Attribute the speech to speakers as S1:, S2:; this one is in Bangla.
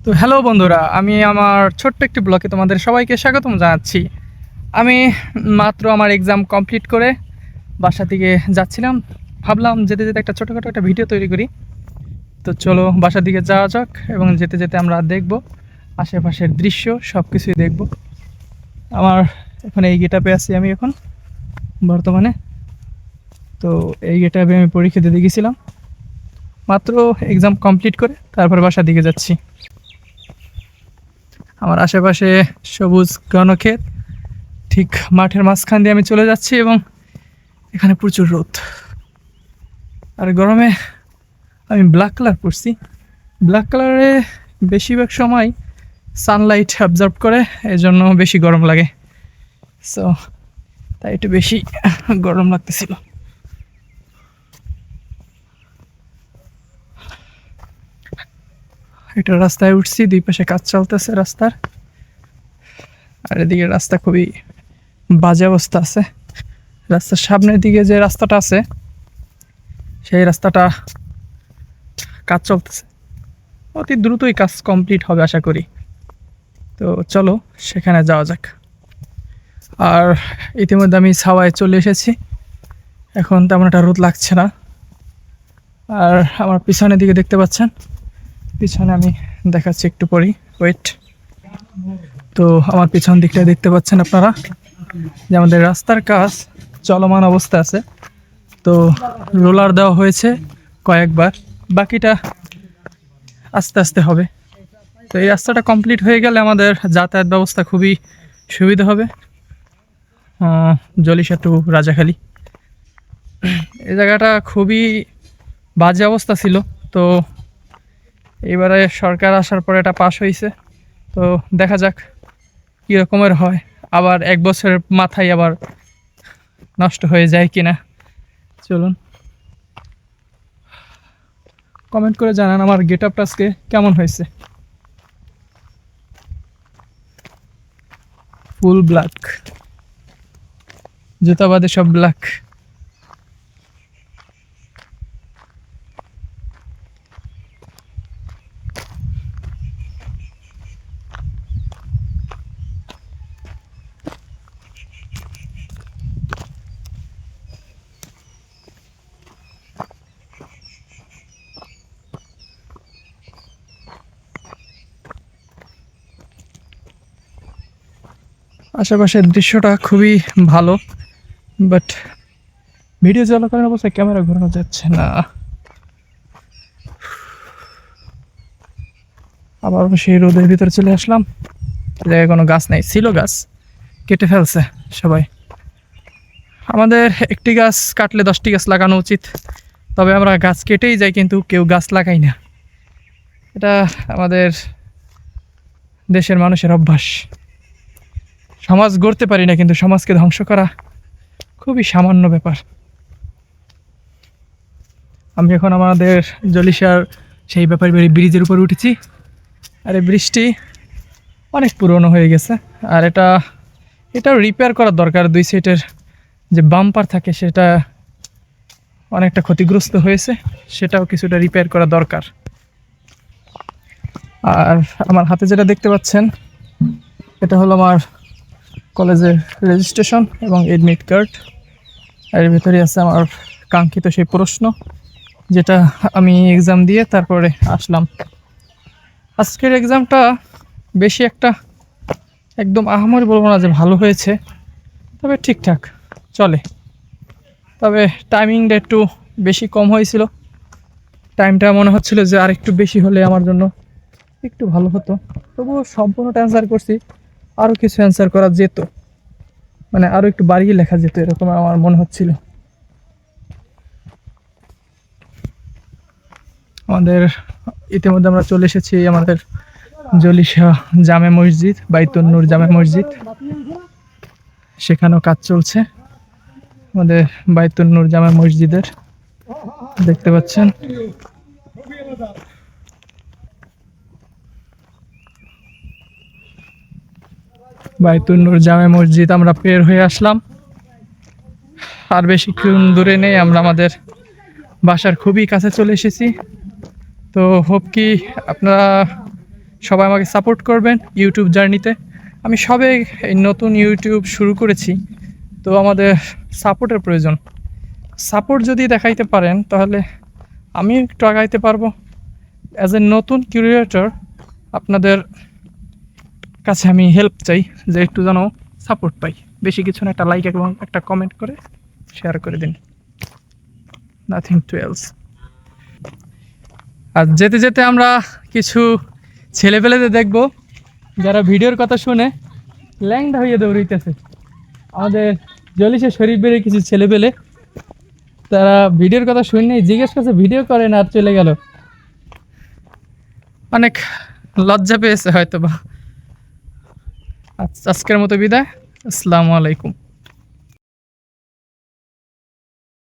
S1: তো হ্যালো বন্ধুরা, আমি আমার ছোট্ট একটি ব্লগে তোমাদের সবাইকে স্বাগতম জানাচ্ছি। আমি মাত্র আমার এক্সাম কমপ্লিট করে বাসা থেকে যাচ্ছিলাম। ভাবলাম যেতে যেতে একটা ছোটোখাটো একটা ভিডিও তৈরি করি। তো চলো বাসার দিকে যাওয়া যাক এবং যেতে যেতে আমরা দেখব আশেপাশের দৃশ্য, সব কিছুই দেখব। আমার এখন এই গেটআপে আছি আমি এখন বর্তমানে। তো এই গেটআপে আমি পরীক্ষা দিতে গেছিলাম, মাত্র এক্সাম কমপ্লিট করে তারপর বাসার দিকে যাচ্ছি। আমার আশেপাশে সবুজ ঘনক্ষেত, ঠিক মাঠের মাঝখান দিয়ে আমি চলে যাচ্ছি এবং এখানে প্রচুর রোদ। আর গরমে আমি ব্ল্যাক কালার পরছি। ব্ল্যাক কালারে বেশিরভাগ সময় সানলাইট অবজার্ভ করে, এজন্য বেশি গরম লাগে। সো তাই একটু বেশি গরম লাগতেছিল। এটা রাস্তায় উঠছি, দুই পাশে কাজ চলতেছে রাস্তার। আর এদিকে রাস্তা খুবই বাজে অবস্থা আছে। রাস্তার সামনের দিকে যে রাস্তাটা আছে সেই রাস্তাটা কাজ চলতেছে, অতি দ্রুতই কাজ কমপ্লিট হবে আশা করি। তো চলো সেখানে যাওয়া যাক। আর ইতিমধ্যে আমি ছাওয়ায় চলে এসেছি, এখন তেমন একটা রোদ লাগছে না। আর আমার পিছনের দিকে দেখতে পাচ্ছেন, পিছনে আমি দেখাচ্ছি একটু পরেই, ওয়েট। তো আমার পিছন দিকটা দেখতে পাচ্ছেন আপনারা যে আমাদের রাস্তার কাজ চলমান অবস্থা আছে। তো রোলার দেওয়া হয়েছে কয়েকবার, বাকিটা আস্তে আস্তে হবে। তো এই রাস্তাটা কমপ্লিট হয়ে গেলে আমাদের যাতায়াত ব্যবস্থা খুবই সুবিধা হবে। জলিশা টু রাজাখালী, এই জায়গাটা খুবই বাজে অবস্থা ছিল। তো এবারে সরকার আসার পরে এটা পাস হয়েছে। তো দেখা যাক কী রকমের হয়, আবার এক বছরের মাথায় আবার নষ্ট হয়ে যায় কিনা। চলুন কমেন্ট করে জানান আমার গেট আপটা আজকে কেমন হয়েছে। ফুল ব্ল্যাক, জুতা বাদে সব ব্ল্যাক। আশেপাশের দৃশ্যটা খুবই ভালো, বাট ভিডিও চলাকালীন অবস্থায় ক্যামেরা ঘোরানো যাচ্ছে না। আবার সেই রোদের ভিতরে চলে আসলাম। জায়গায় কোনো গাছ নেই, ছিল গাছ কেটে ফেলছে সবাই। আমাদের একটি গাছ কাটলে 10টি গাছ লাগানো উচিত, তবে আমরা গাছ কেটেই যাই কিন্তু কেউ গাছ লাগাই না। এটা আমাদের দেশের মানুষের অভ্যাস। সমাজ গড়তে পারি না, কিন্তু সমাজকে ধ্বংস করা খুবই সামান্য ব্যাপার। আমি এখন আমাদের জলিশার সেই ব্যাপারী ব্রিজের উপর উঠেছি। আর এই ব্রিজটি অনেক পুরনো হয়ে গেছে, আর এটাও রিপেয়ার করার দরকার। দুই সাইডের যে বাম্পার থাকে সেটা অনেকটা ক্ষতিগ্রস্ত হয়েছে, সেটাও কিছুটা রিপেয়ার করা দরকার। আর আমার হাতে যেটা দেখতে পাচ্ছেন এটা হলো আমার কলেজের রেজিস্ট্রেশন এবং এডমিট কার্ড। এর ভিতরে আছে আমার কাঙ্ক্ষিত সেই প্রশ্ন, যেটা আমি এক্সাম দিয়ে তারপরে আসলাম। আজকের এক্সামটা বেশি একটা একদম আহামরি বলবো না যে ভালো হয়েছে, তবে ঠিকঠাক চলে। তবে টাইমিংটা একটু বেশি কম হয়েছিল। টাইমটা মনে হচ্ছিল যে আর একটু বেশি হলে আমার জন্য একটু ভালো হতো। তবুও সম্পূর্ণটা অ্যান্সার করছি, আরও কিছু অ্যান্সার করা যেত, মানে আরও একটু বাড়িয়ে লেখা যেত, এরকম আমার মনে হচ্ছিল। আমাদের ইতিমধ্যে আমরা চলে এসেছি আমাদের জলিশা জামে মসজিদ, বাইতুন নূর জামে মসজিদ। সেখানেও কাজ চলছে আমাদের বাইতুন নূর জামে মসজিদের, দেখতে পাচ্ছেন। বাইতুন নূর জামে মসজিদ আমরা বের হয়ে আসলাম, আর বেশিক্ষণ দূরে নেই, আমরা আমাদের বাসার খুবই কাছে চলে এসেছি। তো হোপ কি আপনারা সবাই আমাকে সাপোর্ট করবেন ইউটিউব জার্নিতে। আমি সবে এই নতুন ইউটিউব শুরু করেছি, তো আমাদের সাপোর্টের প্রয়োজন। সাপোর্ট যদি দেখাইতে পারেন তাহলে আমি একটু আগাইতে পারবো। অ্যাজ এ নতুন ক্রিয়েটর আপনাদের কাছে আমি হেল্প চাই, যে একটু যেন সাপোর্ট পাই। বেশি কিছু না, একটা লাইক এবং একটা কমেন্ট করে শেয়ার করে দিন, নাথিং টু এলস। আর যেতে যেতে আমরা কিছু ছেলেপেলেদের দেখব যারা ভিডিওর কথা শুনে ল্যাংডা হয়ে দৌড়াইতেছে। আমাদের জলিসে শরীফ বেড়ে কিছু ছেলেপেলে, তারা ভিডিওর কথা শুনে জিজ্ঞেস করছে ভিডিও করে না, আর চলে গেল। অনেক লজ্জা পেয়েছে হয়তো বা। আজকের মতো বিদায়, আসসালামু আলাইকুম।